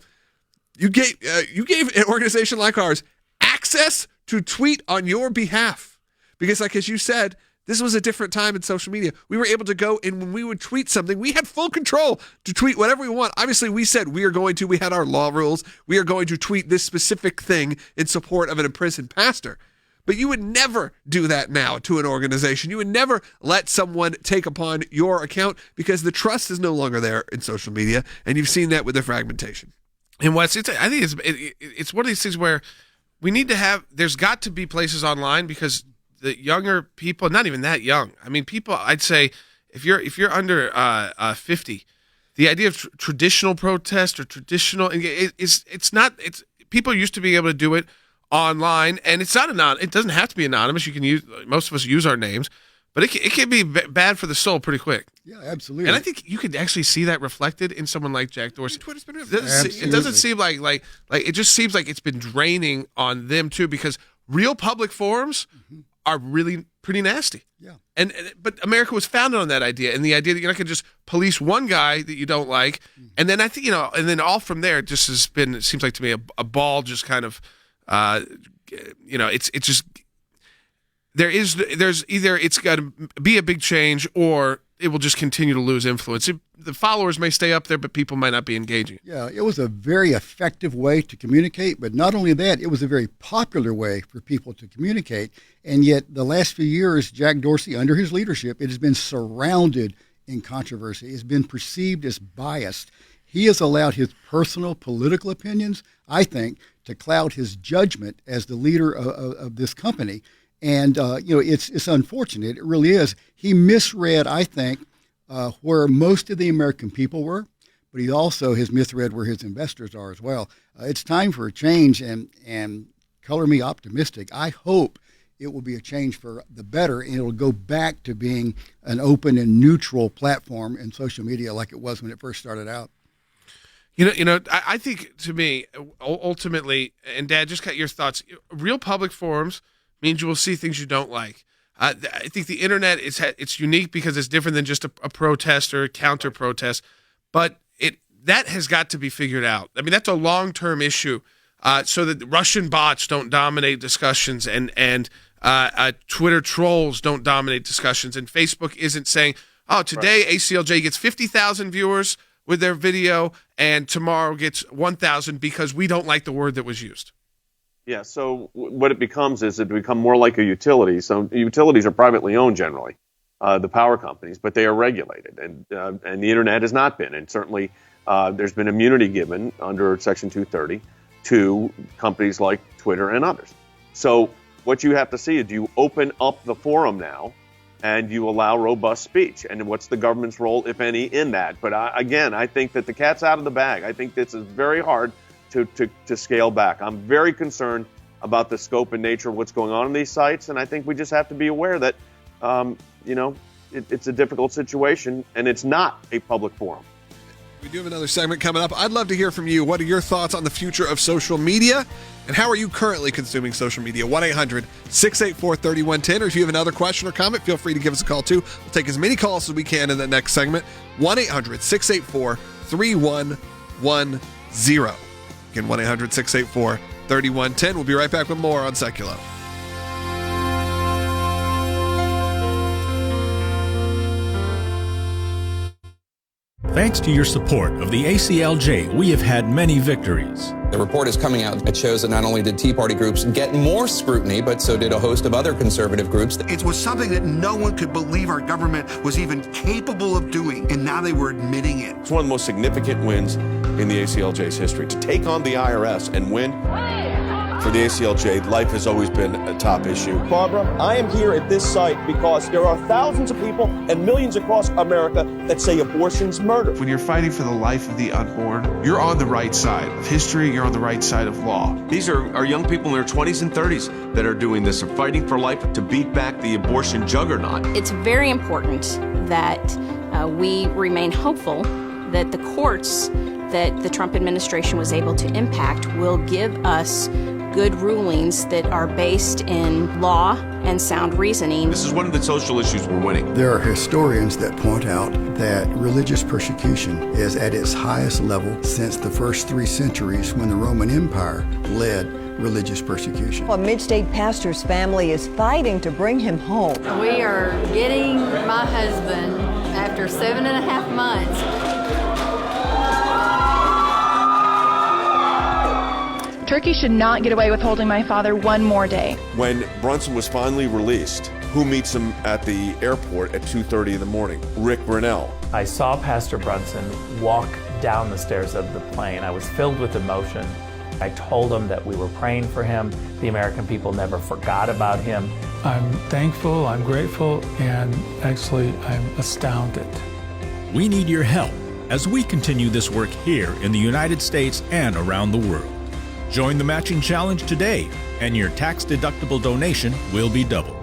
you gave an organization like ours access to tweet on your behalf. Because like as you said, this was a different time in social media. We were able to go, and when we would tweet something, we had full control to tweet whatever we want. Obviously, we said we had our law rules. We are going to tweet this specific thing in support of an imprisoned pastor. But you would never do that now to an organization. You would never let someone take upon your account because the trust is no longer there in social media, and you've seen that with the fragmentation. And I think it's one of these things where we need to have. There's got to be places online because the younger people, not even that young. I mean, people. I'd say if you're under 50, the idea of traditional protest or traditional people used to be able to do it online, and it's not it doesn't have to be anonymous. You can use, most of us use our names, but it can be bad for the soul pretty quick. Yeah, absolutely. And I think you could actually see that reflected in someone like Jack Dorsey. Twitter's been it doesn't seem like it just seems like it's been draining on them too, because real public forums are really pretty nasty. Yeah. But America was founded on that idea, and the idea that you're not going to just police one guy that you don't like, and then I think and then all from there just has been. It seems like to me a ball just kind of, it's just there's either it's got to be a big change or it will just continue to lose influence. The followers may stay up there, but people might not be engaging. Yeah, it was a very effective way to communicate, but not only that, it was a very popular way for people to communicate. And yet the last few years, Jack Dorsey, under his leadership, it has been surrounded in controversy. It's been perceived as biased. He has allowed his personal political opinions, I think, to cloud his judgment as the leader of this company. And, it's unfortunate. It really is. He misread, I think, where most of the American people were, but he also has misread where his investors are as well. It's time for a change, and color me optimistic. I hope it will be a change for the better, and it'll go back to being an open and neutral platform in social media like it was when it first started out. I think, to me, ultimately, and Dad, just got your thoughts. Real public forums means you will see things you don't like. I think the internet it's unique because it's different than just a protest or a counter protest, but that has got to be figured out. I mean, that's a long-term issue, so that Russian bots don't dominate discussions and Twitter trolls don't dominate discussions, and Facebook isn't saying, "Oh, today ACLJ gets 50,000 viewers with their video, and tomorrow gets 1,000 because we don't like the word that was used." Yeah, so what it becomes is it become more like a utility. So utilities are privately owned generally, the power companies, but they are regulated, and the internet has not been. And certainly there's been immunity given under Section 230 to companies like Twitter and others. So what you have to see is, do you open up the forum now and you allow robust speech? And what's the government's role, if any, in that? But I think that the cat's out of the bag. I think this is very hard to scale back. I'm very concerned about the scope and nature of what's going on in these sites, and I think we just have to be aware that, it's a difficult situation, and it's not a public forum. We do have another segment coming up. I'd love to hear from you. What are your thoughts on the future of social media, and how are you currently consuming social media? 1-800-684-3110, or if you have another question or comment, feel free to give us a call, too. We'll take as many calls as we can in the next segment. 1-800-684-3110. Again, 1-800-684-3110. We'll be right back with more on Seculo. Thanks to your support of the ACLJ, we have had many victories. The report is coming out. It shows that not only did Tea Party groups get more scrutiny, but so did a host of other conservative groups. It was something that no one could believe our government was even capable of doing, and now they were admitting it. It's one of the most significant wins in the ACLJ's history. To take on the IRS and win, for the ACLJ, life has always been a top issue. Barbara, I am here at this site because there are thousands of people and millions across America that say abortion's murder. When you're fighting for the life of the unborn, you're on the right side of history, you're on the right side of law. These are young people in their 20s and 30s that are doing this, are fighting for life to beat back the abortion juggernaut. It's very important that we remain hopeful that the courts that the Trump administration was able to impact will give us good rulings that are based in law and sound reasoning. This is one of the social issues we're winning. There are historians that point out that religious persecution is at its highest level since the first 3 centuries when the Roman Empire led religious persecution. A mid-state pastor's family is fighting to bring him home. We are getting my husband after 7.5 months. Turkey should not get away with holding my father one more day. When Brunson was finally released, who meets him at the airport at 2:30 in the morning? Rick Brunell. I saw Pastor Brunson walk down the stairs of the plane. I was filled with emotion. I told him that we were praying for him. The American people never forgot about him. I'm thankful, I'm grateful, and actually I'm astounded. We need your help as we continue this work here in the United States and around the world. Join the matching challenge today, and your tax-deductible donation will be doubled.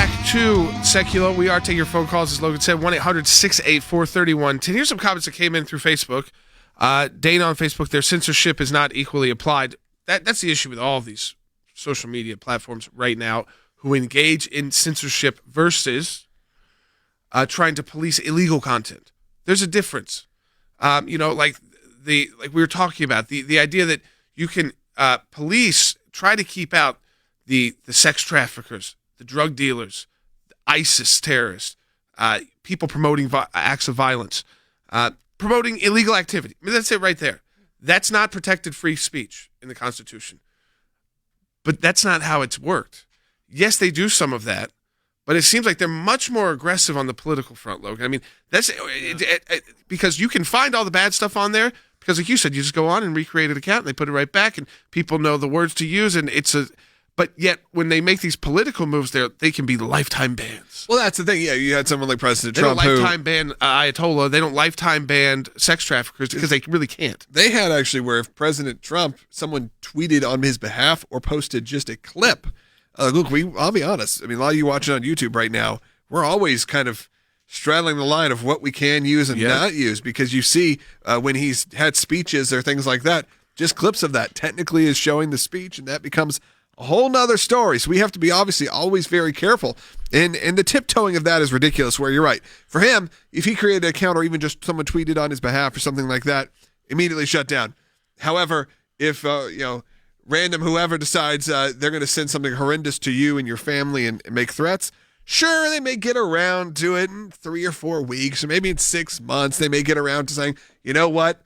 back to Secular. We are taking your phone calls, as Logan said, 1-800-684-3110. Here's some comments that came in through Facebook. Dana on Facebook, their censorship is not equally applied. That's the issue with all of these social media platforms right now who engage in censorship versus trying to police illegal content. There's a difference. Like we were talking about, the idea that you can police, try to keep out the sex traffickers, the drug dealers, the ISIS terrorists, people promoting acts of violence, promoting illegal activity. I mean, that's it right there. That's not protected free speech in the Constitution. But that's not how it's worked. Yes, they do some of that, but it seems like they're much more aggressive on the political front, Logan. I mean, that's because you can find all the bad stuff on there because, like you said, you just go on and recreate an account and they put it right back and people know the words to use, and but yet, when they make these political moves, they can be lifetime bans. Well, that's the thing. Yeah, you had someone like President Trump. They don't lifetime ban Ayatollah. They don't lifetime ban sex traffickers because they really can't. They had actually where if President Trump, someone tweeted on his behalf or posted just a clip. Look, I'll be honest. I mean, a lot of you watching on YouTube right now, we're always kind of straddling the line of what we can use and not use because you see when he's had speeches or things like that, just clips of that technically is showing the speech, and that becomes a whole nother story. So we have to be obviously always very careful. And the tiptoeing of that is ridiculous, where you're right. For him, if he created an account or even just someone tweeted on his behalf or something like that, immediately shut down. However, if random whoever decides they're going to send something horrendous to you and your family and make threats, sure, they may get around to it in 3 or 4 weeks, or maybe in 6 months, they may get around to saying, you know what,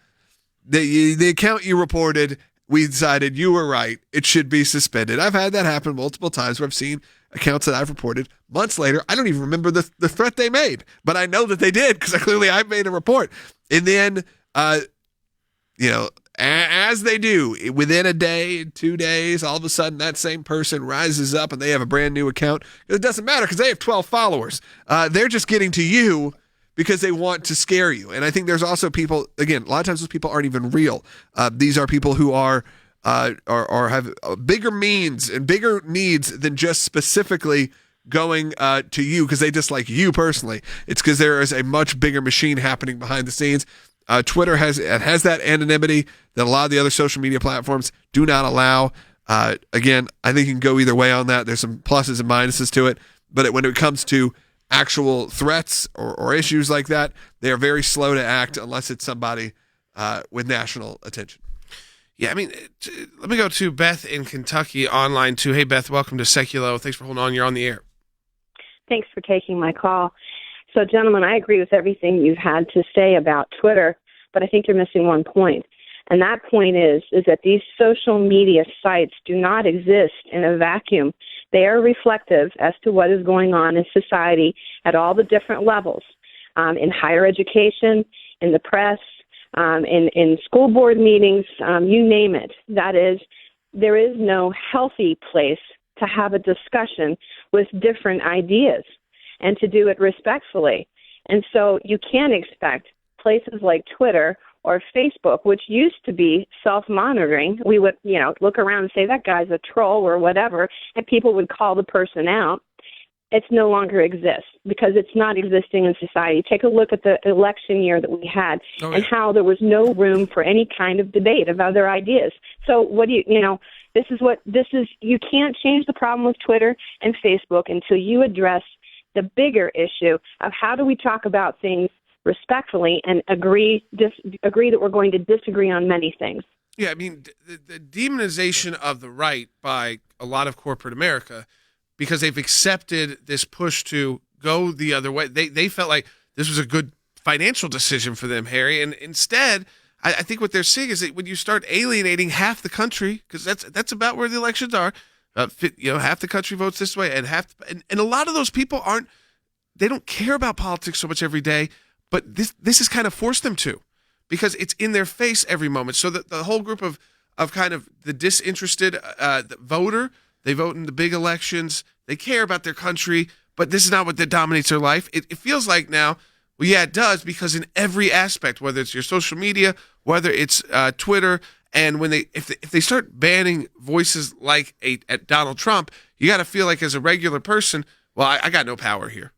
the account you reported, we decided you were right. It should be suspended. I've had that happen multiple times where I've seen accounts that I've reported months later. I don't even remember the threat they made, but I know that they did because I made a report. And then, as they do, within a day, 2 days, all of a sudden that same person rises up and they have a brand new account. It doesn't matter because they have 12 followers. They're just getting to you because they want to scare you. And I think there's also people, again, a lot of times those people aren't even real. These are people who are have bigger means and bigger needs than just specifically going to you because they dislike you personally. It's because there is a much bigger machine happening behind the scenes. Twitter has that anonymity that a lot of the other social media platforms do not allow. Again, I think you can go either way on that. There's some pluses and minuses to it. But when it comes to actual threats or issues like that, they are very slow to act unless it's somebody with national attention. Yeah, I mean, let me go to Beth in Kentucky online too. Hey, Beth, welcome to Seculo. Thanks for holding on. You're on the air. Thanks for taking my call. So, gentlemen, I agree with everything you've had to say about Twitter, but I think you're missing one point. And that point is that these social media sites do not exist in a vacuum. They are reflective as to what is going on in society at all the different levels, in higher education, in the press, in school board meetings, you name it. That is, there is no healthy place to have a discussion with different ideas and to do it respectfully. And so you can't expect places like Twitter or Facebook, which used to be self-monitoring. We would, look around and say, that guy's a troll or whatever, and people would call the person out. It's no longer exists because it's not existing in society. Take a look at the election year that we had and how there was no room for any kind of debate of other ideas. So what do you can't change the problem with Twitter and Facebook until you address the bigger issue of how do we talk about things respectfully and agree that we're going to disagree on many things. Yeah, I mean, the demonization of the right by a lot of corporate America, because they've accepted this push to go the other way. They felt like this was a good financial decision for them, Harry, and instead, I think what they're seeing is that when you start alienating half the country, because that's about where the elections are, half the country votes this way, and and a lot of those people they don't care about politics so much every day, but this has kind of forced them to, because it's in their face every moment. So that the whole group of kind of the disinterested voter, they vote in the big elections, they care about their country, but this is not what that dominates their life. It feels like now, well, yeah, it does, because in every aspect, whether it's your social media, whether it's Twitter, and when if they start banning voices like at Donald Trump, you got to feel like as a regular person, well, well, I got no power here.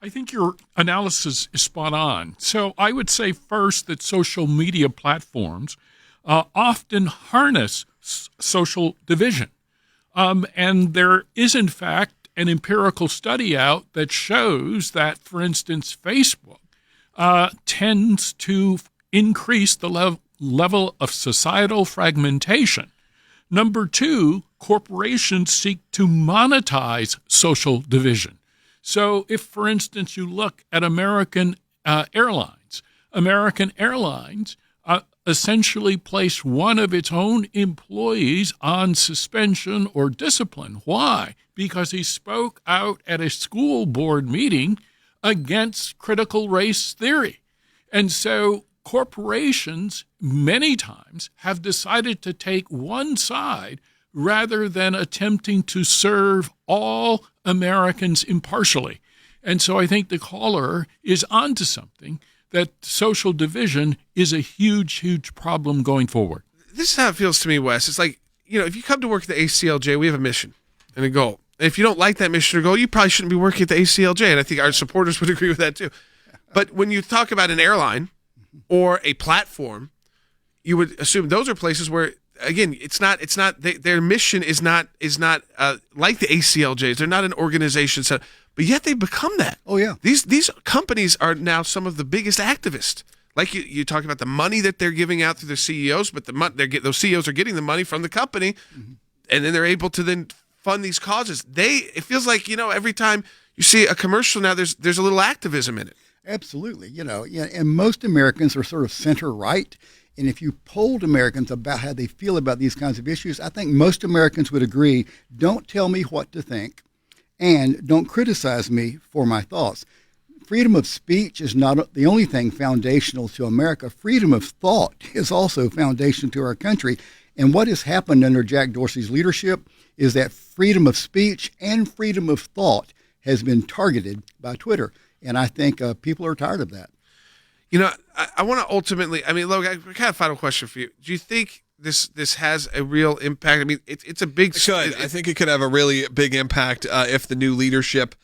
I think your analysis is spot on. So I would say first that social media platforms often harness social division. And there is, in fact, an empirical study out that shows that, for instance, Facebook tends to increase the level of societal fragmentation. Number two, corporations seek to monetize social division. So if, for instance, you look at American Airlines essentially placed one of its own employees on suspension or discipline. Why? Because he spoke out at a school board meeting against critical race theory. And so corporations many times have decided to take one side rather than attempting to serve all Americans impartially. And so I think the caller is onto something, that social division is a huge, huge problem going forward. This is how it feels to me, Wes. It's like, if you come to work at the ACLJ, we have a mission and a goal. And if you don't like that mission or goal, you probably shouldn't be working at the ACLJ. And I think our supporters would agree with that too. But when you talk about an airline or a platform, you would assume those are places where, again, their mission is not like the ACLJs. They're not an organization set, but yet they become that. Oh yeah. These companies are now some of the biggest activists. Like you talk about the money that they're giving out through their CEOs, but those CEOs are getting the money from the company, and then they're able to then fund these causes. It feels like, every time you see a commercial now, there's a little activism in it. Absolutely. And most Americans are sort of center right. And if you polled Americans about how they feel about these kinds of issues, I think most Americans would agree, don't tell me what to think and don't criticize me for my thoughts. Freedom of speech is not the only thing foundational to America. Freedom of thought is also foundational to our country. And what has happened under Jack Dorsey's leadership is that freedom of speech and freedom of thought has been targeted by Twitter. And I think people are tired of that. I want to ultimately, Logan, I kind of final question for you. Do you think this has a real impact? It's a big... I think it could have a really big impact if the new leadership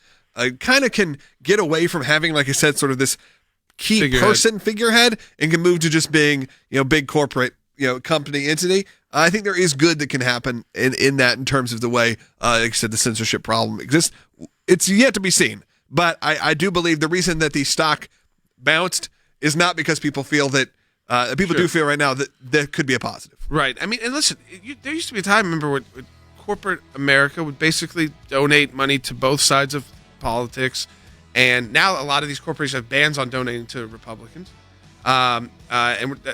kind of can get away from having, like I said, sort of this key figurehead and can move to just being, big corporate, company entity. I think there is good that can happen in that in terms of the way, like I said, the censorship problem exists. It's yet to be seen. But I do believe the reason that the stock bounced is not because people feel that people do feel right now that there could be a positive. Right. And listen, there used to be a time, remember, when corporate America would basically donate money to both sides of politics. And now a lot of these corporations have bans on donating to Republicans. And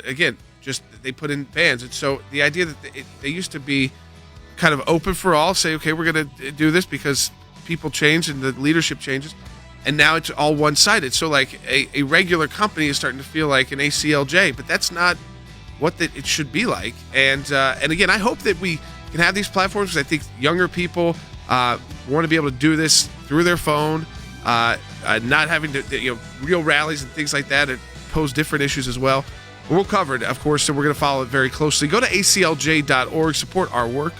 again, just they put in bans. And so the idea that they used to be kind of open for all, say, okay, we're going to do this because people change and the leadership changes. And now it's all one-sided. So like a regular company is starting to feel like an ACLJ, but that's not what it should be like. And again, I hope that we can have these platforms because I think younger people want to be able to do this through their phone, not having to, real rallies and things like that and pose different issues as well. We'll cover it, of course, so we're going to follow it very closely. Go to aclj.org, support our work.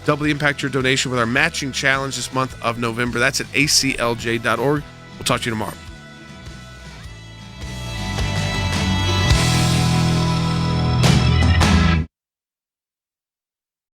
Doubly impact your donation with our matching challenge this month of November. That's at aclj.org. We'll talk to you tomorrow.